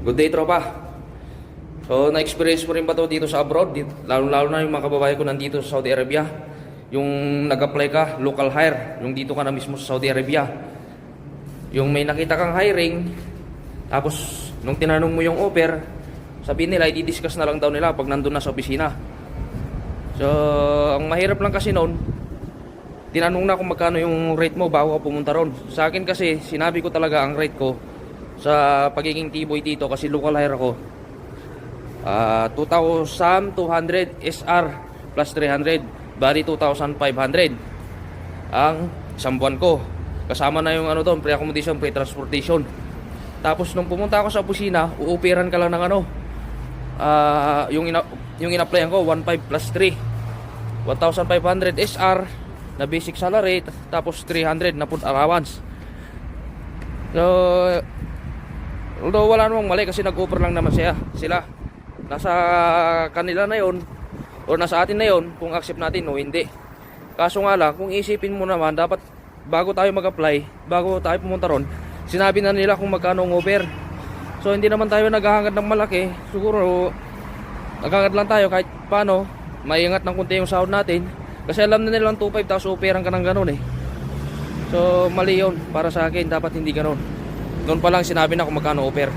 Good day, tropa. So, na-experience mo rin ba to dito sa abroad? Lalo-lalo na yung mga kababayan ko nandito sa Saudi Arabia. Yung nag-apply ka, local hire, yung dito ka na mismo sa Saudi Arabia. Yung may nakita kang hiring, tapos nung tinanong mo yung offer, sabihin nila, i-discuss na lang daw nila pag nandun na sa opisina. So, ang mahirap lang kasi noon, tinanong na kung magkano yung rate mo bago ka pumunta ron. Sa akin kasi, sinabi ko talaga ang rate ko sa pagiging T-boy dito kasi local hire ako. 2,200 SR plus 300, bali 2,500 ang isang buwan ko. Kasama na yung ano doon, pre-accommodation, pre-transportation. Tapos nung pumunta ako sa opisina, uupiran ka lang ng ano, yung in-applyan ko 1,500 plus 3, 1,500 SR na basic salary, tapos 300 na food allowance. So, although wala namang mali kasi nag-offer lang naman sila. Nasa kanila na yon o nasa atin na yon kung accept natin o hindi. Kaso nga lang, kung isipin mo naman, dapat bago tayo mag-apply, bago tayo pumunta ron, sinabi na nila kung magkano ang offer. So hindi naman tayo naghahangad ng malaki. Siguro naghahangad lang tayo kahit paano maiangat ng konti yung sahod natin. Kasi alam na nilang 2,500 tapos offeran ka ng ganun eh. So mali yun para sa akin, dapat hindi ganun. Doon pa lang sinabi na kung magkano offer.